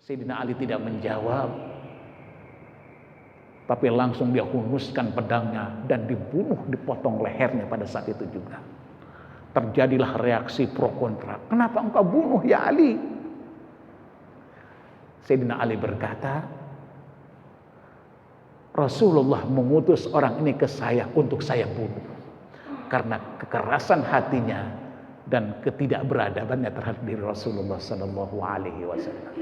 Sayyidina Ali tidak menjawab, tapi langsung dia hunuskan pedangnya dan dibunuh, dipotong lehernya pada saat itu juga. Terjadilah reaksi pro kontra. Kenapa engkau bunuh ya Ali? Sayyidina Ali berkata, Rasulullah mengutus orang ini ke saya untuk saya bunuh karena kekerasan hatinya dan ketidakberadabannya terhadap diri Rasulullah Sallallahu Alaihi Wasallam.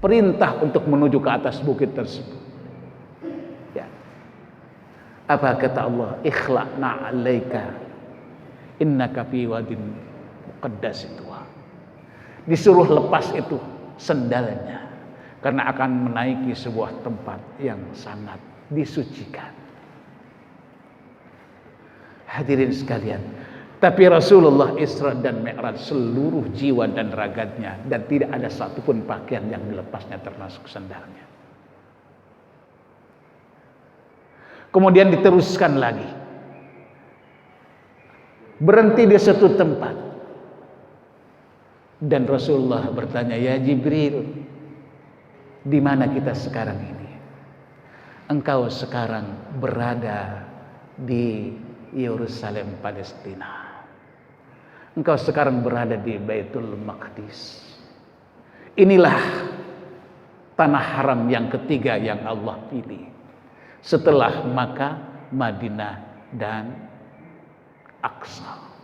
Perintah untuk menuju ke atas bukit tersebut. Ya. Apa kata Allah? Ikhla'na 'alaika innaka fi wadin muqaddas itu. Disuruh lepas itu sendalnya karena akan menaiki sebuah tempat yang sangat disucikan. Hadirin sekalian, tapi Rasulullah Isra dan Mi'raj seluruh jiwa dan ragatnya, dan tidak ada satupun pakaian yang dilepasnya termasuk sandalnya. Kemudian diteruskan lagi, berhenti di satu tempat, dan Rasulullah bertanya, ya Jibril, di mana kita sekarang ini? Engkau sekarang berada di Yerusalem, Palestina. Engkau sekarang berada di Baitul Maqdis. Inilah tanah haram yang ketiga yang Allah pilih setelah Makkah, Madinah, dan Aqsa.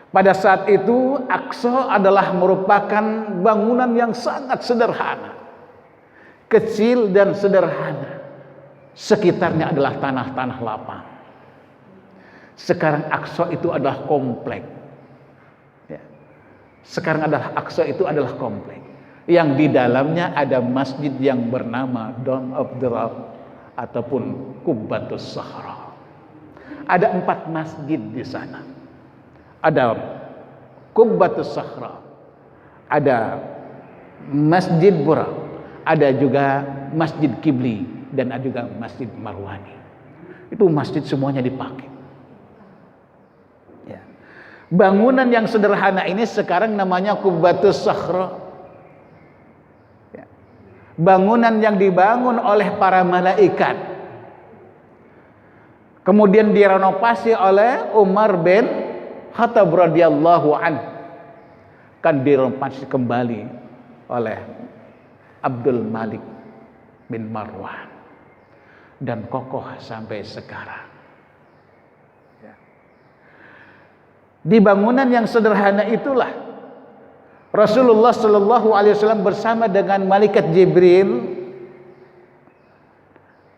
Pada saat itu Aqsa adalah merupakan bangunan yang sangat sederhana, kecil dan sederhana. Sekitarnya adalah tanah-tanah lapang. Sekarang Aqsa itu adalah komplek. Ya. Sekarang Aqsa itu adalah komplek yang di dalamnya ada masjid yang bernama Dome of the Rock ataupun Qubbatus Sahra. Ada 4 masjid di sana. Ada Qubbatus Sahra, ada Masjid Burak, ada juga Masjid Qibli, dan ada juga Masjid Marwani. Itu masjid semuanya dipakai. Ya. Bangunan yang sederhana ini sekarang namanya Qubbatus Sahra. Ya. Bangunan yang dibangun oleh para malaikat. Kemudian direnovasi oleh Umar bin Khattab radhiyallahu anhu, kan direnovasi kembali oleh Abdul Malik bin Marwan, dan kokoh sampai sekarang. Ya. Di bangunan yang sederhana itulah Rasulullah Shallallahu Alaihi Wasallam bersama dengan malaikat Jibril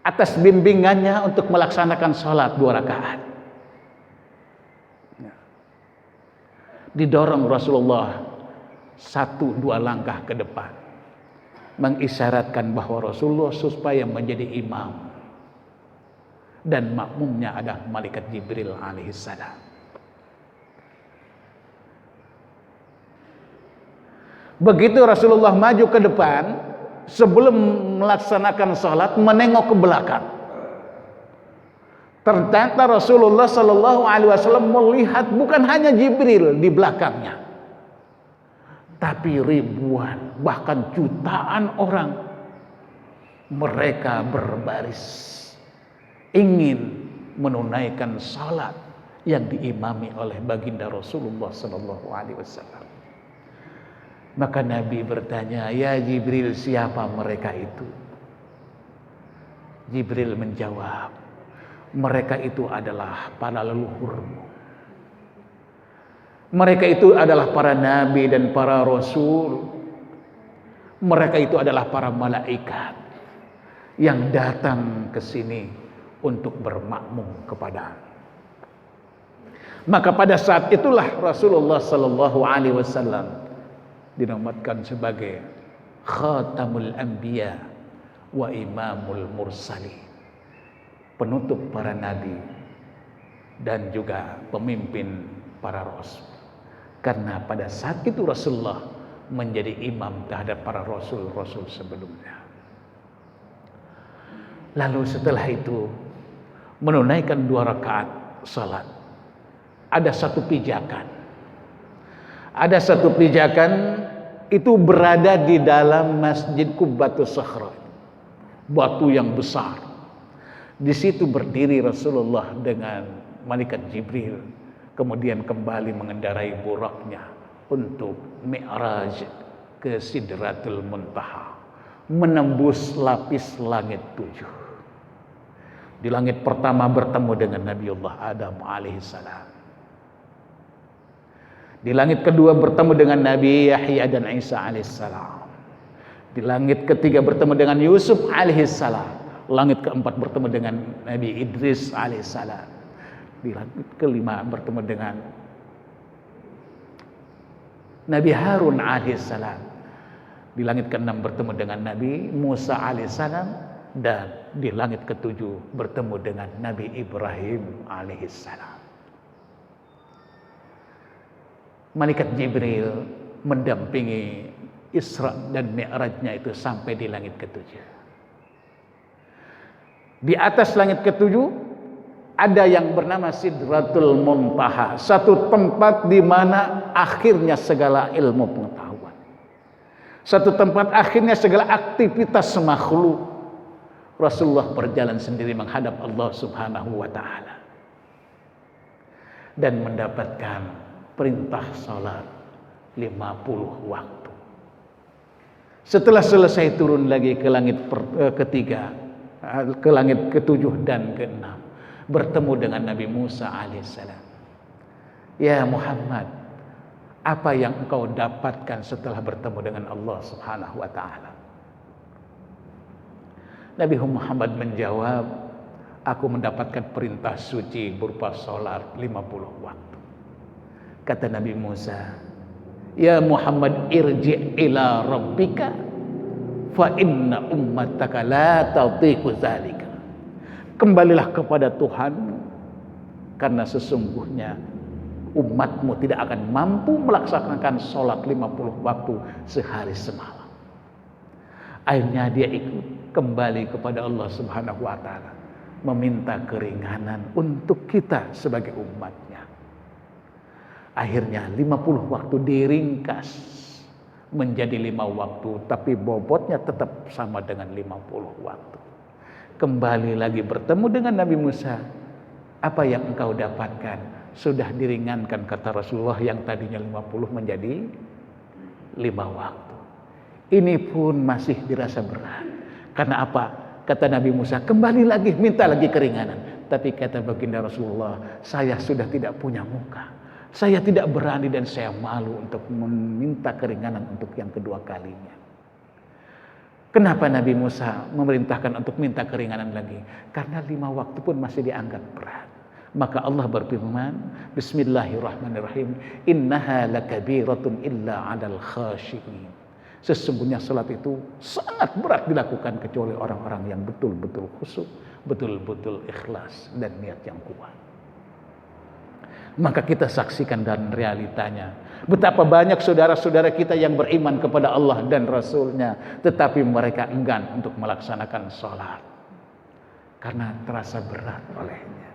atas bimbingannya untuk melaksanakan sholat 2 rakaat. Didorong Rasulullah 1-2 langkah ke depan, mengisyaratkan bahwa Rasulullah supaya menjadi imam dan makmumnya adalah malaikat Jibril alaihissalam. Begitu Rasulullah maju ke depan, sebelum melaksanakan sholat menengok ke belakang. Ternyata Rasulullah Sallallahu Alaihi Wasallam melihat bukan hanya Jibril di belakangnya, tapi ribuan bahkan jutaan orang. Mereka berbaris ingin menunaikan salat yang diimami oleh baginda Rasulullah Sallallahu Alaihi Wasallam. Maka Nabi bertanya, ya Jibril, siapa mereka itu? Jibril menjawab, mereka itu adalah para leluhurmu. Mereka itu adalah para nabi dan para rasul. Mereka itu adalah para malaikat yang datang ke sini untuk bermakmum kepada. Maka pada saat itulah Rasulullah Sallallahu Alaihi Wasallam dinobatkan sebagai Khatamul Anbiya wa Imamul Mursalin, penutup para nabi dan juga pemimpin para rasul. Karena pada saat itu Rasulullah menjadi imam terhadap para rasul-rasul sebelumnya. Lalu setelah itu menunaikan 2 rakaat salat. Ada satu pijakan. Ada satu pijakan itu berada di dalam Masjid Qubbatus Sakhra. Batu yang besar. Di situ berdiri Rasulullah dengan malaikat Jibril. Kemudian kembali mengendarai buraknya untuk mi'raj ke Sidratul Muntaha, menembus lapis langit 7. Di langit pertama bertemu dengan Nabiullah Adam alaihissalam. Di langit kedua bertemu dengan Nabi Yahya dan Isa alaihissalam. Di langit ketiga bertemu dengan Yusuf alaihissalam. Langit keempat bertemu dengan Nabi Idris alaihissalam. Di langit kelima bertemu dengan Nabi Harun alaihissalam. Di langit keenam bertemu dengan Nabi Musa alaihissalam. Dan di langit ketujuh bertemu dengan Nabi Ibrahim alaihissalam. Malaikat Jibril mendampingi Isra dan Mi'rajnya itu sampai di langit ketujuh. Di atas langit ketujuh ada yang bernama Sidratul Muntaha, satu tempat di mana akhirnya segala ilmu pengetahuan. Satu tempat akhirnya segala aktivitas makhluk. Rasulullah berjalan sendiri menghadap Allah Subhanahu wa taala dan mendapatkan perintah salat 50 waktu. Setelah selesai turun lagi ke langit ketiga, ke langit ketujuh dan keenam, bertemu dengan Nabi Musa alaihissalam. Ya Muhammad, apa yang engkau dapatkan setelah bertemu dengan Allah Subhanahu wa taala? Nabi Muhammad menjawab, aku mendapatkan perintah suci berupa salat 50 waktu. Kata Nabi Musa, ya Muhammad, irji' ila rabbika fa inna ummataka la tatiqu zalika. Kembalilah kepada Tuhanmu, karena sesungguhnya umatmu tidak akan mampu melaksanakan sholat 50 waktu sehari semalam. Akhirnya dia ikut kembali kepada Allah Subhanahu wa taala, meminta keringanan untuk kita sebagai umatnya. Akhirnya 50 waktu diringkas menjadi 5 waktu, tapi bobotnya tetap sama dengan 50 waktu. Kembali lagi bertemu dengan Nabi Musa. Apa yang engkau dapatkan? Sudah diringankan, kata Rasulullah, yang tadinya 50 menjadi 5 waktu. Ini pun masih dirasa berat. Karena apa? Kata Nabi Musa, kembali lagi, minta lagi keringanan. Tapi kata baginda Rasulullah, saya sudah tidak punya muka. Saya tidak berani dan saya malu untuk meminta keringanan untuk yang kedua kalinya. Kenapa Nabi Musa memerintahkan untuk minta keringanan lagi? Karena 5 waktu pun masih dianggap berat. Maka Allah berfirman, Bismillahirrahmanirrahim, innaha lakabiratun illa 'alal khashiyin. Sesungguhnya salat itu sangat berat dilakukan kecuali orang-orang yang betul-betul khusyuk, betul-betul ikhlas dan niat yang kuat. Maka kita saksikan dan realitanya, betapa banyak saudara-saudara kita yang beriman kepada Allah dan Rasulnya, tetapi mereka enggan untuk melaksanakan salat karena terasa berat olehnya.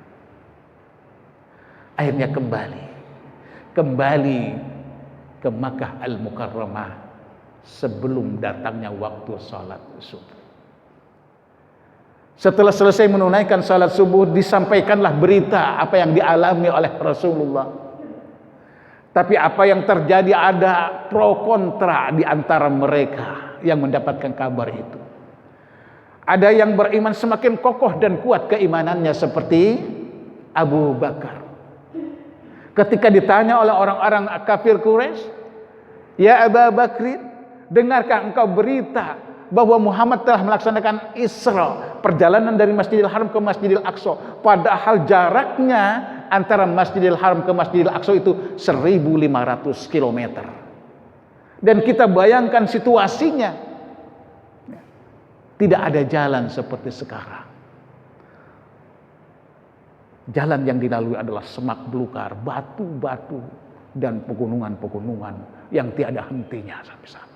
Akhirnya kembali ke Makkah Al-Mukarramah sebelum datangnya waktu salat subuh. Setelah selesai menunaikan salat subuh, disampaikanlah berita apa yang dialami oleh Rasulullah. Tapi apa yang terjadi, ada pro kontra di antara mereka yang mendapatkan kabar itu. Ada yang beriman semakin kokoh dan kuat keimanannya seperti Abu Bakar. Ketika ditanya oleh orang-orang kafir Quraisy, ya Abu Bakrin, dengarkah engkau berita bahwa Muhammad telah melaksanakan Isra, perjalanan dari Masjidil Haram ke Masjidil Aqsa, padahal jaraknya antara Masjidil Haram ke Masjidil Aqsa itu 1.500 km. Dan kita bayangkan situasinya, tidak ada jalan seperti sekarang. Jalan yang dilalui adalah semak belukar, batu-batu, dan pegunungan-pegunungan yang tiada hentinya sampai sana.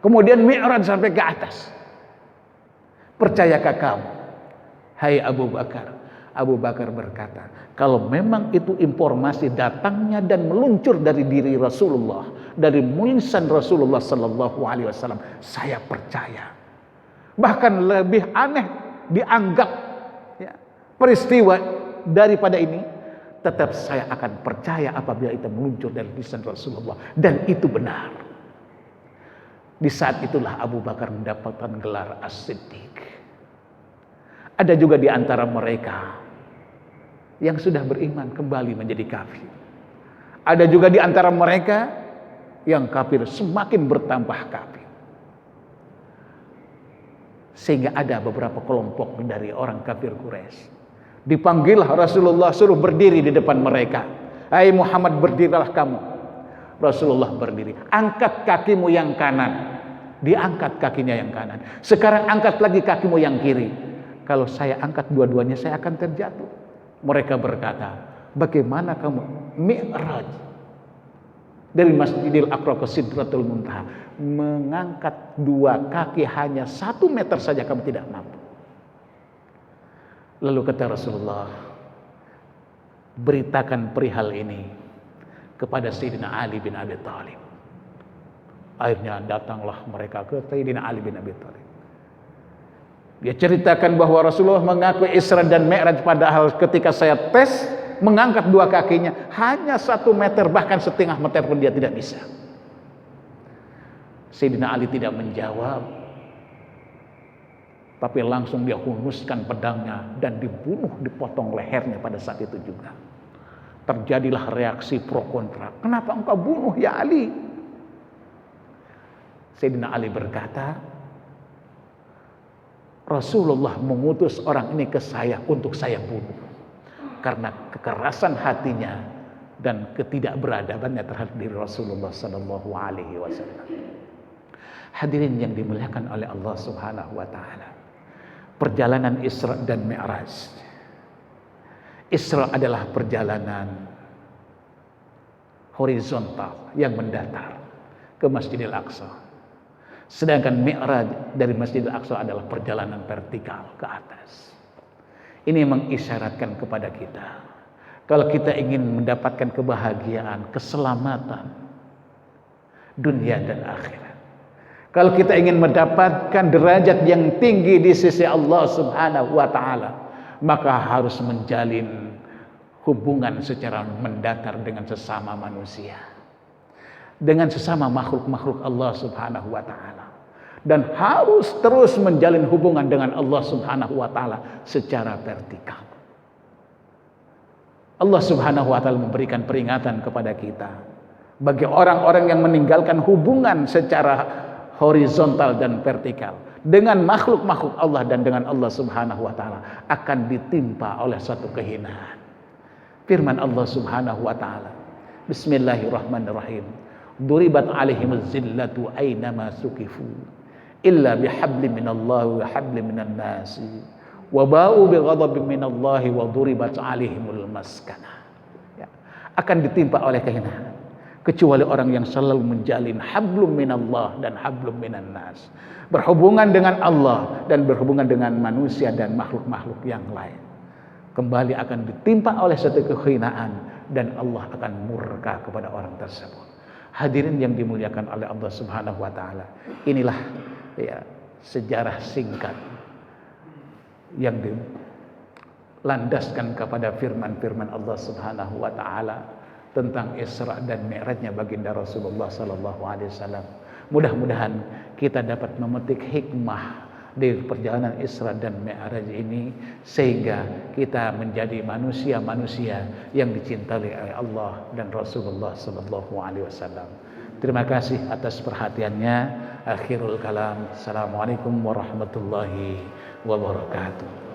Kemudian Mi'raj sampai ke atas. Percayakah kamu, hai Abu Bakar? Abu Bakar berkata, kalau memang itu informasi datangnya dan meluncur dari diri Rasulullah, dari lisan Rasulullah Sallallahu Alaihi Wasallam, saya percaya. Bahkan lebih aneh dianggap ya, peristiwa daripada ini, tetap saya akan percaya apabila itu meluncur dari lisan Rasulullah dan itu benar. Di saat itulah Abu Bakar mendapatkan gelar As-Siddiq. Ada juga di antara mereka yang sudah beriman kembali menjadi kafir. Ada juga di antara mereka yang kafir semakin bertambah kafir. Sehingga ada beberapa kelompok dari orang kafir Quraisy. Dipanggil Rasulullah, suruh berdiri di depan mereka. Hai Muhammad, berdirilah kamu. Rasulullah berdiri. Angkat kakimu yang kanan. Diangkat kakinya yang kanan. Sekarang angkat lagi kakimu yang kiri. Kalau saya angkat dua-duanya, saya akan terjatuh. Mereka berkata, bagaimana kamu Mi'raj dari Masjidil Aqsa ke Sidratul Muntaha, mengangkat dua kaki hanya 1 meter saja kamu tidak mampu. Lalu kata Rasulullah, beritakan perihal ini kepada Sayyidina Ali bin Abi Thalib. Akhirnya datanglah mereka ke Sayyidina Ali bin Abi Thalib. Dia ceritakan bahwa Rasulullah mengaku Isra dan Mi'raj, padahal ketika saya tes mengangkat dua kakinya hanya 1 meter, bahkan setengah meter pun dia tidak bisa. Sayyidina Ali tidak menjawab, tapi langsung dia hunuskan pedangnya dan dibunuh, dipotong lehernya pada saat itu juga. Terjadilah reaksi pro kontra. Kenapa engkau bunuh ya Ali? Sayyidina Ali berkata, Rasulullah mengutus orang ini ke saya untuk saya bunuh karena kekerasan hatinya dan ketidakberadabannya terhadap diri Rasulullah Sallallahu Alaihi Wasallam. Hadirin yang dimuliakan oleh Allah Subhanahu Wa Taala, perjalanan Isra dan Mi'raj. Isra adalah perjalanan horizontal yang mendatar ke Masjidil Aqsa. Sedangkan Mi'raj dari Masjidil Aqsa adalah perjalanan vertikal ke atas. Ini mengisyaratkan kepada kita, kalau kita ingin mendapatkan kebahagiaan, keselamatan dunia dan akhirat, kalau kita ingin mendapatkan derajat yang tinggi di sisi Allah Subhanahu wa Ta'ala, maka harus menjalin hubungan secara mendatar dengan sesama manusia, dengan sesama makhluk-makhluk Allah Subhanahu wa Ta'ala, dan harus terus menjalin hubungan dengan Allah Subhanahu wa Ta'ala secara vertikal. Allah Subhanahu wa Ta'ala memberikan peringatan kepada kita bagi orang-orang yang meninggalkan hubungan secara horizontal dan vertikal dengan makhluk-makhluk Allah dan dengan Allah Subhanahu wa Ta'ala, akan ditimpa oleh suatu kehinaan. Firman Allah Subhanahu wa Ta'ala, Bismillahirrahmanirrahim, duribat alaihimuz zillatu aynama sukifu illa bihabli minallahi wa habli minan nasi wa ba'u bighadabin minallahi wa duribat alaihimul maskana. Ya, akan ditimpa oleh kehinaan kecuali orang yang selalu menjalin hablum minallah dan hablum minan nas, berhubungan dengan Allah dan berhubungan dengan manusia dan makhluk-makhluk yang lain. Kembali akan ditimpa oleh satu kehinaan dan Allah akan murka kepada orang tersebut. Hadirin yang dimuliakan oleh Allah Subhanahu wa Ta'ala, inilah ya sejarah singkat yang dilandaskan kepada firman-firman Allah Subhanahu wa Ta'ala tentang Isra dan Mi'rajnya baginda Rasulullah Sallallahu Alaihi Wasallam. Mudah-mudahan kita dapat memetik hikmah di perjalanan Isra dan Mi'raj ini, sehingga kita menjadi manusia-manusia yang dicintai oleh Allah dan Rasulullah Sallallahu Alaihi Wasallam. Terima kasih atas perhatiannya. Akhirul kalam. Assalamualaikum warahmatullahi wabarakatuh.